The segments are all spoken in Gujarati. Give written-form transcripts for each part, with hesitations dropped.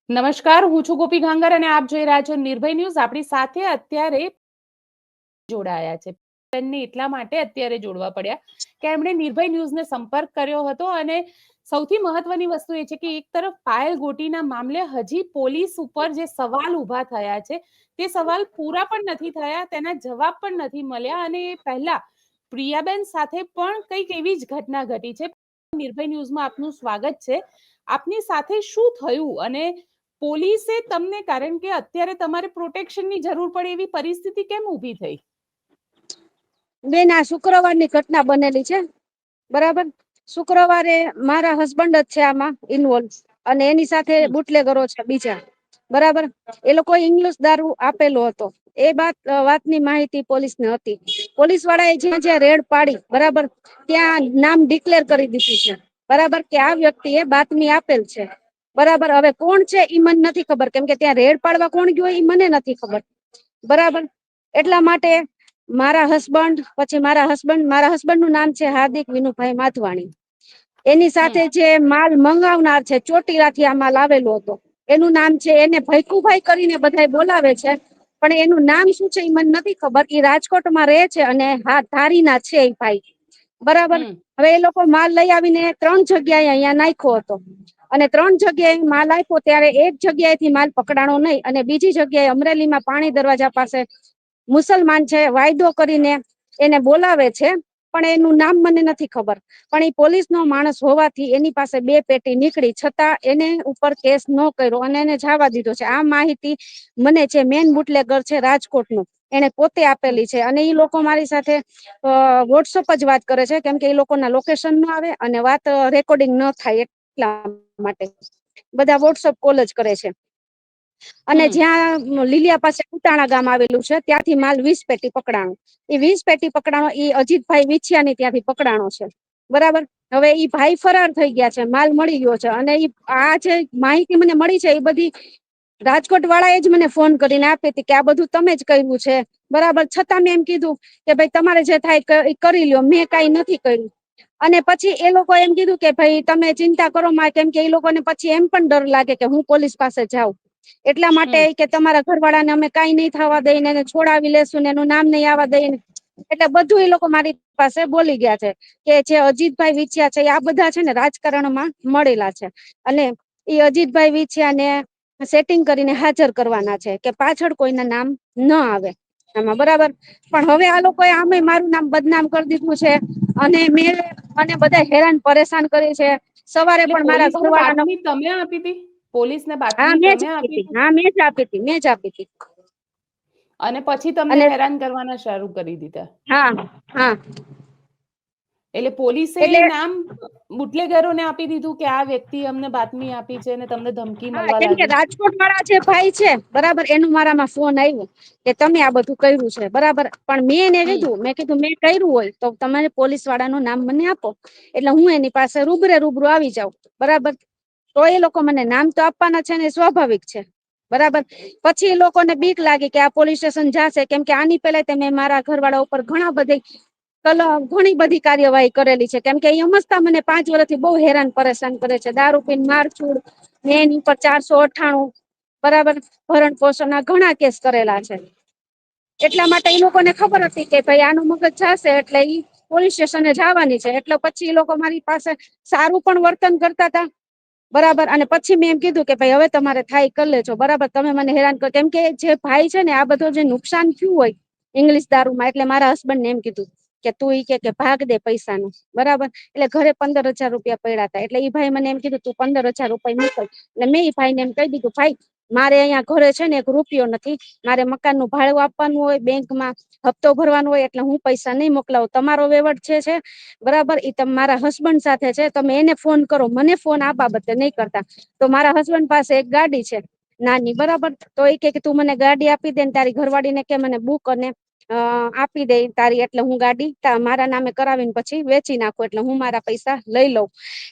નમસ્કાર, હું છું ગોપી ઘાંગર અને આપ જોઈ રહ્યા છો નિર્ભય ન્યૂઝ. આપણી સાથે અત્યારે જોડાયા છે. તેમને એટલા માટે અત્યારે જોડવા પડ્યા કે એમણે નિર્ભય ન્યૂઝને સંપર્ક કર્યો હતો અને સૌથી મહત્વની વસ્તુ એ છે કે એક તરફ પાયલ ગોટીના મામલે હજી પોલીસ ઉપર જે સવાલ ઊભા થયા છે તે સવાલ પૂરા પણ નથી થયા, તેના જવાબ પણ નથી મળ્યા અને એ પહેલા પ્રિયાબેન સાથે પણ કંઈક એવી જ ઘટના ઘટી છે. નિર્ભય ન્યૂઝમાં આપનું સ્વાગત છે. આપની સાથે શું થયું અને પોલીસે તમને, કારણ કે અત્યારે તમારે પ્રોટેક્શનની જરૂર પડે એવી પરિસ્થિતિ કેમ ઊભી થઈ? બેન, આ શુક્રવારની ઘટના બનેલી છે. બરાબર, શુક્રવારે મારા હસબન્ડ જ છે આમાં ઇન્વોલ્વ અને એની સાથે બુટલેગરો છે બીજા. બરાબર, એ લોકો ઇંગ્લિશ દારૂ આપેલો હતો. એ વાતની માહિતી પોલીસને હતી. પોલીસ વાળાએ જ્યાં જ્યાં રેડ પાડી, બરાબર, ત્યાં નામ ડિક્લેર કરી દીધું છે. બરાબર, કે આ વ્યક્તિએ બાતમી આપેલ છે. બરાબર, હવે કોણ છે ઈ મને નથી ખબર, કેમ કે ત્યાં રેડ પાડવા કોણ ગયું ઈ મને નથી ખબર. બરાબર, એટલા માટે મારા હસબન્ડ નું નામ છે હાર્દિક વિનુભાઈ માધવાણી. એની સાથે જે માલ મંગાવનાર છે, ચોટીલાથી આ માલ આવેલો હતો, એનું નામ છે, એને ભૈકુભાઈ કરીને બધા બોલાવે છે, પણ એનું નામ શું છે એ મને નથી ખબર. એ રાજકોટમાં રહે છે અને હા, ધારીના છે એ ભાઈ. બરાબર, હવે એ લોકો માલ લઈ આવીને 3 જગ્યાએ અહીંયા નાખ્યો હતો અને 3 જગ્યાએ માલ આપ્યો ત્યારે એક જગ્યાએથી માલ પકડાણો નહીં અને બીજી જગ્યાએ અમરેલીમાં પાણી દરવાજા પાસે મુસલમાન છે વાયદો કરીને એને બોલાવે છે, પણ એનું નામ મને નથી ખબર. પણ એ પોલીસ નો માણસ હોવાથી એની પાસે 2 પેટી નીકળી, છતાં એને ઉપર કેસ ન કર્યો અને એને જવા દીધો છે. આ માહિતી મને જે મેન બુટલેગર છે રાજકોટ નું, એને પોતે આપેલી છે અને ઈ લોકો મારી સાથે વોટ્સઅપ જ વાત કરે છે, કેમ કે એ લોકો ના લોકેશન ન આવે અને વાત રેકોર્ડિંગ ન થાય એટલા માટે બધા વોટ્સઅપ કોલ જ કરે છે. અને જ્યાં લીલિયા પાસે કુટાણા ગામ આવેલું છે, ત્યાંથી માલ 20 પેટી પકડાણો. એ 20 પેટી પકડાણો એ અજીતભાઈ વિછિયાની ત્યાંથી પકડાણો છે. બરાબર, હવે ઈ ભાઈ ફરાર થઈ ગયા છે, માલ મળી ગયો છે અને આ જે માહિતી મને મળી છે એ બધી રાજકોટ વાળા એ જ મને ફોન કરીને આપી હતી કે આ બધું તમે જ કર્યું છે. બરાબર, છતાં મેં એમ કીધું કે ભાઈ તમારે જે થાય કરી લ્યો, મેં કઈ નથી કર્યું. અને પછી એ લોકો એમ કીધું કે ભાઈ તમે ચિંતા કરો માં, કેમ કે એ લોકોને પછી એમ પણ ડર લાગે કે હું પોલીસ પાસે જાઉં, એટલા માટે કે તમારા ઘરવાળા ને અમે કઈ નહીં થવા દઈને, એને છોડાવી લેશું ને એનું નામ નહીં આવવા દઈને. એટલે બધું એ લોકો મારી પાસે બોલી ગયા છે કે જે અજીતભાઈ વિછિયા છે આ બધા છે ને રાજકારણમાં મળેલા છે અને એ અજીતભાઈ વિછિયા ને સેટિંગ કરીને હાજર કરવાના છે કે પાછળ કોઈના નામ ન આવે આમાં. બરાબર, પણ હવે આ લોકોએ આમે મારું નામ બદનામ કરી દીધું છે અને મને બધા હેરાન પરેશાન કરી છે. સવારે એટલે પણ મારા પોલીસને ઘરવાળાનો બાતમી તમે આપી હતી? પોલીસને હા બાતમી મેં જ તમે આપી આપી હતી. હતી? હા મેં જ આપી હતી, મેં જ આપી હતી. અને પછી તમને અને હેરાન કરવાના શરૂ કરી દીધા? હા હા. એટલે પોલીસે એટલે નામ બુટલેગરોને આપી દીધું કે આ વ્યક્તિ અમને બાતમી આપી છે અને તમને ધમકી હા, મળવા કેમ કે લાગી? રાજકોટ વાળા જે ભાઈ છે, બરાબર, એનું મારામાં ફોન આવ્યો કે તમે આ બધું કર્યું છે. બરાબર, પણ મેં એને કીધું મેં કર્યું હોય તો તમારે પોલીસ વાળા નું નામ મને આપો, એટલે હું એની પાસે રૂબરૂ આવી જાઉં. બરાબર, તો એ લોકો મને નામ તો આપવાના છે ને, સ્વાભાવિક છે. બરાબર, પછી એ લોકોને બીક લાગી કે આ પોલીસ સ્ટેશન જશે, કેમ કે આની પેલા મેં મારા ઘરવાળા ઉપર ઘણી બધી કાર્યવાહી કરેલી છે, કેમ કે એ સમજતા મને 5 વર્ષથી બહુ હેરાન પરેશાન કરે છે. દારૂ પીને મારછોડ ને એની ઉપર 498, બરાબર, ભરણ પોષણ ના ઘણા કેસ કરેલા છે. એટલા માટે એ લોકોને ખબર હતી કે ભાઈ આનું મગજ જાશે એટલે ઈ પોલીસ સ્ટેશને જવાની છે. એટલે પછી એ લોકો મારી પાસે સારું પણ વર્તન કરતા હતા. બરાબર, અને પછી મેં એમ કીધું કે ભાઈ હવે તમારે થાય કરી લેજો. બરાબર, તમે મને હેરાન કરો, કેમ કે જે ભાઈ છે ને આ બધું જે નુકસાન થયું હોય ઇંગ્લિશ દારૂમાં, એટલે મારા હસબન્ડ ને એમ કીધું કે તું કે ભાગ દે પૈસાનું. બરાબર, એટલે ઘરે 15,000 રૂપિયા પડ્યા હતા. એટલે ઈ ભાઈ મને એમ કીધું તું 15,000 રૂપિયા મોકલ. એટલે મેં ઈ ભાઈને એમ કહી દીધું, ભાઈ મારે અહીંયા ઘરે છે ને 1 રૂપિયો નથી, મારે મકાનનું ભાડું આપવાનું હોય, બેંકમાં હપ્તો ભરવાનો હોય, એટલે હું પૈસા નહીં મોકલાવું. તમારો વહીવટ જે છે, બરાબર, એ મારા હસબન્ડ સાથે છે, તમે એને ફોન કરો, મને ફોન આ બાબતે નહીં કરતા. તો મારા હસબન્ડ પાસે એક ગાડી છે નાની, બરાબર, તો એ કે તું મને ગાડી આપી દે ને તારી ઘરવાળી ને કે મને બુક અને આપી દે તારી, એટલે હું ગાડી મારા નામે કરાવીને પછી વેચી નાખું, એટલે હું મારા પૈસા લઈ લઉં.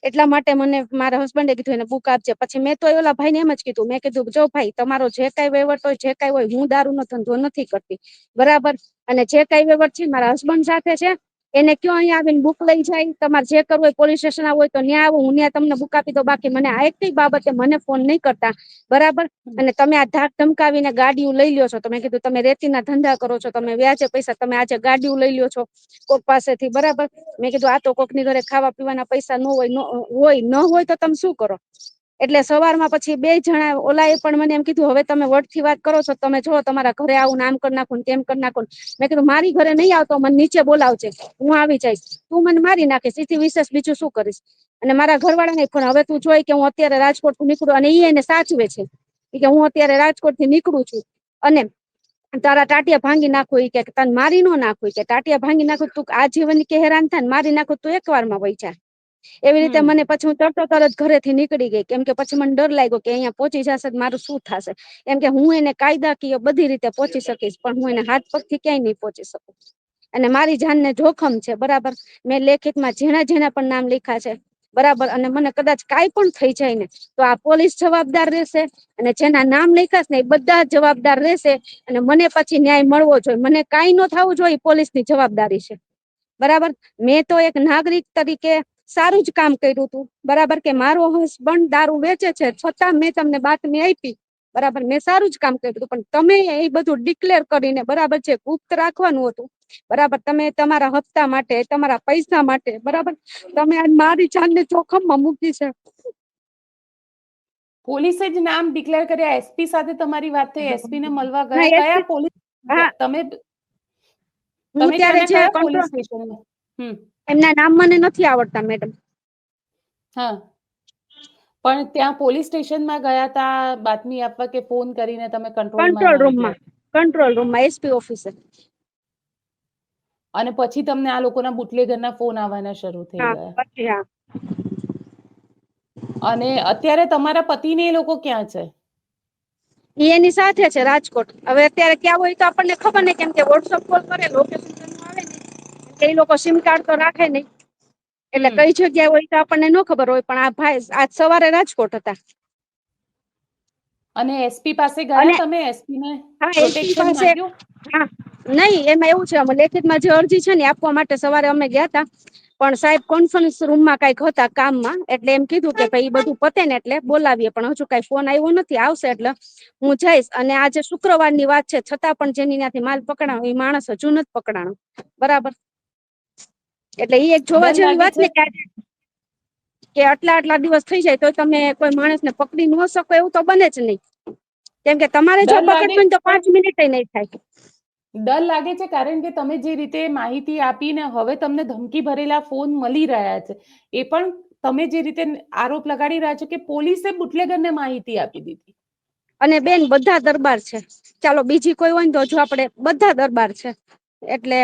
એટલા માટે મને મારા હસબન્ડે કીધું એને બુક આપજે. પછી મેં તો ઓલા ભાઈને એમ જ કીધું, મેં કીધું જો ભાઈ તમારો જે કઈ વહીવટ હોય, જે કઈ હોય, હું દારૂનો ધંધો નથી કરતી. બરાબર, અને જે કઈ વહીવટ છે મારા હસબન્ડ સાથે છે એને કયો અહીંયા આવીને બુક લઈ જાય, તમારે જે કરવું હોય પોલીસ સ્ટેશન આવું હોય તો ન્યા આવો, હું ન્યા તમને બુક આપી દો, બાકી મને આ એક બાબતે મને ફોન નહીં કરતા, બરાબર. અને તમે આ ધાક ધમકાવીને ગાડીઓ લઈ લ્યો છો, તમે કીધું તમે રેતીના ધંધા કરો છો, તમે વ્યાજે પૈસા, તમે આજે ગાડીઓ લઈ લ્યો છો કોક પાસેથી, બરાબર. મેં કીધું આ તો કોકની ઘરે ખાવા પીવાના પૈસા ન હોય તો તમે શું કરો? એટલે સવારમાં પછી બે જણા ઓલાએ પણ મને એમ કીધું, હવે તમે વટથી વાત કરો છો, તમે જો તમારા ઘરે આવું આમ કરી નાખો, તેમ કરી નાખો. મેં કીધું મારી ઘરે નહીં આવતો, મને નીચે બોલાવજે, હું આવી જઈશ. તું મને મારી નાખીશ, એથી વિશેષ બીજું શું કરીશ? અને મારા ઘરવાળા ને પણ હવે તું જોઈ કે હું અત્યારે રાજકોટ થી નીકળું, અને એને સાચવે છે કે હું અત્યારે રાજકોટ થી નીકળું છું, અને તારા ટાટિયા ભાંગી નાખું, કે તને મારી ન નાખું, કે ટાટિયા ભાંગી નાખું તું આજીવન કે હેરાન થાય, મારી નાખું તું એક વાર માં વૈચા. એવી રીતે મને પછી હું તરત ઘરેથી નીકળી ગઈ, કેમ કે પછી મને ડર લાગ્યો કે અહીંયા પહોંચી જશે મારું શું થશે, એમ કે હું એને કાયદાકીય બધી રીતે પહોંચી શકીશ, પણ હું એને હાથ પગથી ક્યાંય નહીં પહોંચી શકું, અને મારી જાનને જોખમ છે, બરાબર. મેં લેખિતમાં જેના પણ નામ લખ્યા છે, બરાબર. અને મને કદાચ કાંઈ પણ થઈ જાય ને તો આ પોલીસ જવાબદાર રહેશે, અને જેના નામ લખાશ ને એ બધા જવાબદાર રહેશે, અને મને પછી ન્યાય મળવો જોઈએ, મને કાંઈ ન થવું જોઈએ, પોલીસ ની જવાબદારી છે, બરાબર. મેં તો એક નાગરિક તરીકે સારું જ કામ કર્યું હતું, બરાબર. કે મારો હસબન્ડ દારૂ વેચે છે છતાં મેં તમને બાતમી આપી, બરાબર. મેં સારું જ કામ કર્યું હતું, પણ તમે એ બધું ડિક્લેર કરીને, બરાબર, જે ગુપ્ત રાખવાનું હતું, બરાબર, તમે તમારા હપ્તા માટે, તમારા પૈસા માટે, બરાબર, તમે મારી જાનને જોખમમાં મૂકી છે. પોલીસે જ નામ ડિક્લેર કર્યા. એસપી સાથે તમારી વાત થઈ, એસપી ને મળવા ના ગયા? કયા એસપી, પોલીસ હા, તમે હું તમે ત્યારે ત્યાંના જે કયા પોલીસ કંટ્રોલ, સ્ટેશનમાં? એમના નામ મને નથી આવડતા મેડમ. હા, પણ ત્યાં પોલીસ સ્ટેશનમાં ગયા તા બાતમી આપવા, કે ફોન કરીને તમે કંટ્રોલમાં માહિતી આપી? કંટ્રોલ રૂમમાં એસપી ઓફિસર. અને પછી તમને આ લોકોના બુટલેગરના ફોન આવવાના શરૂ થઈ હા ગયા? પછી હા. અને અત્યારે તમારા પતિને એ લોકો ક્યાં છે? ઈ એની સાથે છે રાજકોટ. હવે અત્યારે ક્યાં હોય તો આપણને ખબર નઈ, કેમ કે વોટ્સઅપ કોલ કરે, લોકેશન આવે ને, એ લોકો સિમ કાર્ડ તો રાખે નઈ, એટલે હમ કઈ જગ્યાએ હોય તો આપણને ન ખબર હોય. પણ આ ભાઈ આજ સવારે રાજકોટ હતા. અને એસપી પાસે ગયા અને તમે? એસપી ને હા એસપી પ્રોટેક્શન પાસે, માંગ્યું? હા, નહીં, એમાં એવું છે, અમે લેખિતમાં જે અરજી છે ને આપવા માટે સવારે અમે ગયા તા, પણ સાહેબ કોન્ફરન્સ રૂમમાં કઈક હતા કામમાં, એટલે એમ કીધું કે ભાઈ બધું પતે ને એટલે બોલાવીએ, પણ હજુ કઈ ફોન આવ્યો નથી, આવશે એટલે હું જઈશ. અને આજે શુક્રવારની વાત છે, છતાં પણ જેની ત્યાંથી માલ પકડાણો એ માણસ હજુ નથી પકડાણો, બરાબર. એટલે ઈ એક જોવા ડર જેવી લાગે વાત છે? ને, કે આટલા દિવસ થઈ જાય તો તમે કોઈ માણસને પકડી ન શકો, એવું તો બને જ નહીં. કેમ કે તમારે જો ડર લાગે પકડવું હોય ને તો પણ 5 મિનિટે નહીં થાય. ડર લાગે છે, કારણ કે તમે જે રીતે માહિતી આપીને હવે તમને ધમકી ભરેલા ફોન મળી રહ્યા છે, એ પણ તમે જે રીતે આરોપ લગાડી રહ્યા છો કે પોલીસે બુટલેગરને માહિતી આપી દીધી. અને બેન બધા દરબાર છે, ચાલો બીજી કોઈ હોય ને તો હજુ આપડે, બધા દરબાર છે, એટલે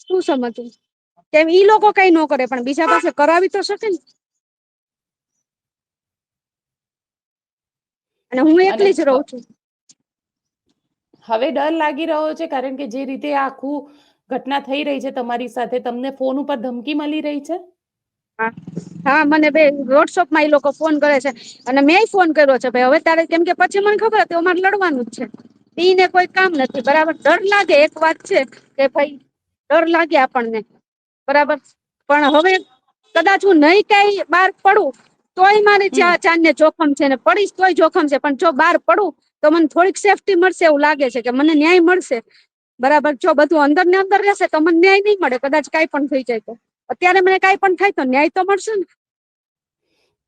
શું સમજવું? કેમ ઈ લોકો કઈ ન કરે, પણ બીજા પાસે કરાવી તો શકે ને. અને હું એકલી જ રહું છું. હવે ડર લાગી રહ્યો છે, કારણ કે જે રીતે આખું ઘટના થઈ રહી છે તમારી સાથે, તમને ફોન ઉપર ધમકી મળી રહી છે? હા, હા, મને બે વોટ્સઅપમાં એ લોકો ફોન કરે છે, અને મેં ફોન કર્યો છે ભાઈ હવે તારે, કેમ કે પછી મને ખબર હતી અમારે લડવાનું જ છે, ઈને કોઈ કામ નથી, બરાબર. ડર લાગે, એક વાત છે કે ભાઈ ડર લાગે આપણને, બરાબર. પણ હવે કદાચ હું નહીં કઈ બહાર પડું તોય મારી હમ જાનને જોખમ છે, ને પડીશ તોય જોખમ છે, પણ જો બહાર પડું તો મને થોડીક સેફ્ટી મળશે એવું લાગે છે, કે મને ન્યાય મળશે, બરાબર. જો બધું અંદર ને અંદર રહેશે તો મને ન્યાય નહીં મળે, કદાચ કાંઈ પણ થઈ જાય તો. અત્યારે મને કાંઈ પણ થાય તો ન્યાય તો મળશે ને.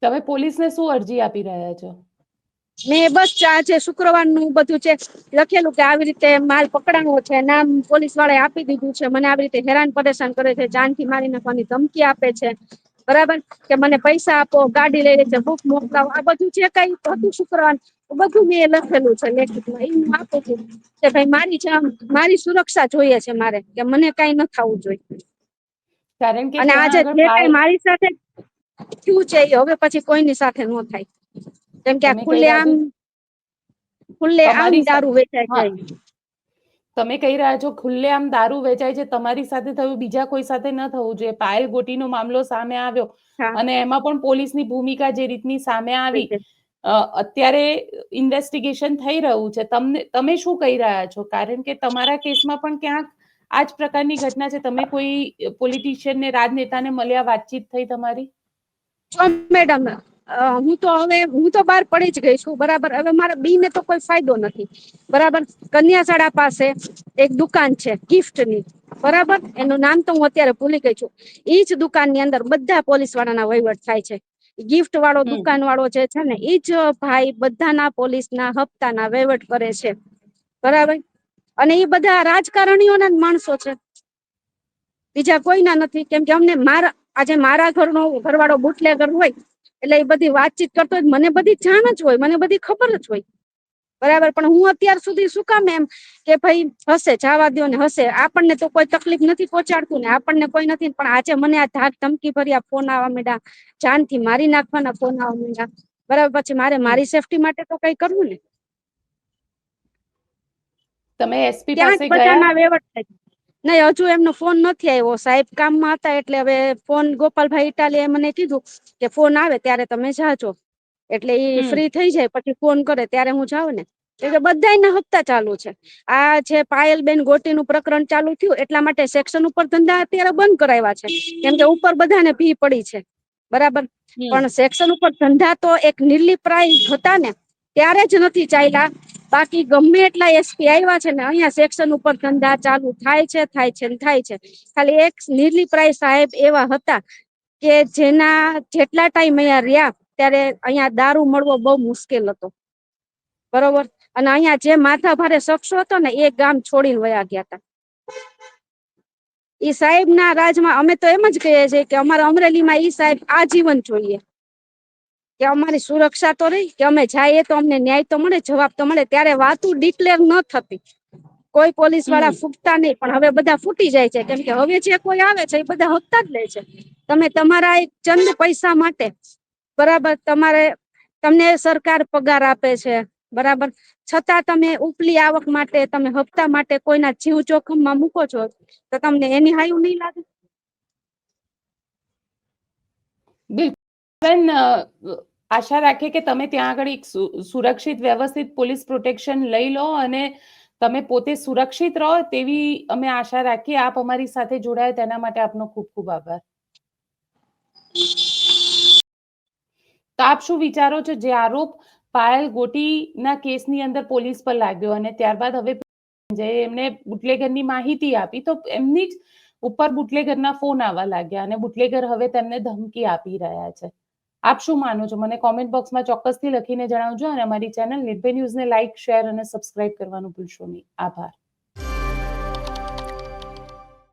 તમે પોલીસને શું અરજી આપી રહ્યા છો? મેં બસ આ છે શુક્રવારનું બધું છે લખેલું, કે આવી રીતે માલ પકડાણો છે, નામ પોલીસ વાળાએ આપી દીધું છે, મને આવી રીતે હેરાન પરેશાન કરે છે, જાનથી મારી નાખવાની ધમકી આપે છે, બરાબર. કે મને પૈસા આપો, ગાડી લઈ લે છે, બુક મોકલાવો, આ બધું જે કઈ હતું શુક્રવાર બધું મેં લખેલું છે લેખિતમાં. એ હું આપું છું કે ભાઈ મારી સુરક્ષા જોઈએ છે મારે, કે મને કઈ ન થવું જોઈએ. કારણ કે અને ત્યાં આજે આગળ જે કઈ મારી સાથે થયું છે એ હવે પછી કોઈની સાથે ન થાય. કેમ કે આ તમે કહી રહ્યા છો ખુલ્લે આમ તમારી દારૂ વેચાય હા, જાય. તમે કહી રહ્યા છો ખુલ્લે આમ દારૂ વેચાય છે, તમારી સાથે થયું, બીજા કોઈ સાથે ન થવું જોઈએ. પાયલ ગોટીનો મામલો સામે આવ્યો, હા અને એમાં પણ પોલીસની ભૂમિકા જે રીતની સામે થઈ આવી, જાય. અત્યારે ઇન્વેસ્ટિગેશન થઈ રહ્યું છે. તમે શું કહી રહ્યા છો? કારણ કે તમારા કેસમાં પણ ક્યાંક આ જ પ્રકારની ઘટના છે? તમે કોઈ પોલિટિશિયન ને રાજનેતાને મળ્યા, વાતચીત થઈ તમારી? જો મેડમ, હું તો બહાર પડી જ ગઈ છું, બરાબર. હવે મારા બી ને તો કોઈ ફાયદો નથી, બરાબર. કન્યાશાળા પાસે એક દુકાન છે ગિફ્ટની, બરાબર. એનું નામ તો હું અત્યારે ભૂલી ગઈ છું. ઈ જ દુકાનની અંદર બધા પોલીસ વાળાના વહીવટ થાય છે. ગિફ્ટ વાળો, દુકાન વાળો જે છે ને, ઈ જ ભાઈ બધાના પોલીસના હપ્તાના વહીવટ કરે છે, બરાબર. અને એ બધા રાજકારણીઓના જ માણસો છે, બીજા કોઈના નથી. કેમ કે અમને આજે મારા ઘરવાળો બુટલેગર હોય એટલે એ બધી વાતચીત કરતો હોય, મને બધી જાણ જ હોય, મને બધી ખબર જ હોય, બરાબર. પણ હું અત્યાર સુધી શું કામ એમ કે ભાઈ હશે, જવા દો ને, હશે, આપણને તો કોઈ તકલીફ નથી પહોંચાડતું ને, આપણને કોઈ નથી. પણ આજે મને આ ધાક ધમકી ભર્યા ફોન આવવા માંડ્યા, જાનથી મારી નાખવાના ફોન આવવા માંડ્યા, બરાબર. પછી મારે મારી સેફટી માટે તો કઈ કરવું ને. તમે એસપી ત્યાં પાસે જ ગયા? બધાના વહીવટ થાય. નહીં, હજુ એમનો ફોન નથી આવ્યો. સાહેબ કામમાં હતા એટલે હવે ફોન ગોપાલભાઈ ઇટાલીએ મને કીધું કે ફોન આવે ત્યારે તમે જાજો, એટલે એ ફ્રી થઈ જાય પછી ફોન કરે ત્યારે હું જાઉં ને. એટલે બધાયના હપ્તા ચાલુ છે. આ જે પાયલબેન ગોટીનું પ્રકરણ ચાલુ થયું એટલા માટે સેક્શન ઉપર ધંધા અત્યારે બંધ કરાવ્યા છે, કેમ કે ઉપર બધાને ભી પડી છે, બરાબર. પણ સેક્શન ઉપર ધંધા તો એક નિર્લિપ્રાય હતા ને ત્યારે જ નથી ચાલ્યા. બાકી ગમે એટલા એસપી આવ્યા છે ને, અહીંયા સેક્શન ઉપર ધંધા ચાલુ થાય છે, થાય છે, થાય છે. ખાલી એક નિર્લિપ્રાય સાહેબ એવા હતા કે જેના જેટલા ટાઈમ અહીંયા રહ્યા ત્યારે અહીંયા દારૂ મળવો બહુ મુશ્કેલ હતો, બરોબર. અને અહીંયા જે માથા ભારે શખ્સો હતો ને, એ ગામ છોડીને વયા ગયા હતા. ઈ સાહેબ ના રાજમાં અમે તો એમ જ કહીએ છીએ કે અમારા અમરેલીમાં ઈ સાહેબ આજીવન જોઈએ, કે અમારી સુરક્ષા તો રહી, કે અમે જઈએ તો અમને ન્યાય તો મળે, જવાબ તો મળે. ત્યારે વાતું ડિક્લેર ન થતી, કોઈ પોલીસ વાળા ફૂટતા નહીં, પણ હવે બધા ફૂટી જાય છે. કેમ કે હવે જે કોઈ આવે છે એ બધા હપ્તા જ લે છે. તમે તમારા એક ચંદ પૈસા માટે, બરાબર, તમને સરકાર પગાર આપે છે, બરાબર, છતાં તમે ઉપલી આવક માટે, તમે હપ્તા માટે કોઈના જીવ જોખમમાં મૂકો છો, તો તમને એની હાયું નહીં લાગે? બિલકુલ. આશા રાખીએ કે તમે ત્યાં આગળ એક સુરક્ષિત, વ્યવસ્થિત પોલીસ પ્રોટેક્શન લઈ લો અને તમે પોતે સુરક્ષિત રહો, તેવી અમે આશા રાખીએ. આપ અમારી સાથે જોડાયા તેના માટે આપનો ખૂબ ખૂબ આભાર. તો આપ શું વિચારો છો? જે આરોપ પાયલ ગોટીના કેસની અંદર પોલીસ પર લાગ્યો અને ત્યારબાદ હવે એમને બુટલેગરની માહિતી આપી, તો એમની જ ઉપર બુટલેગરના ફોન આવવા લાગ્યા અને બુટલેગર હવે તેમને ધમકી આપી રહ્યા છે. આપ શું માનો છો? મને કોમેન્ટ બોક્સમાં ચોક્કસથી લખીને જણાવજો અને અમારી ચેનલ નિર્ભય ન્યૂઝને લાઇક, શેર અને સબસ્ક્રાઇબ કરવાનું ભૂલશો નહીં. આભાર.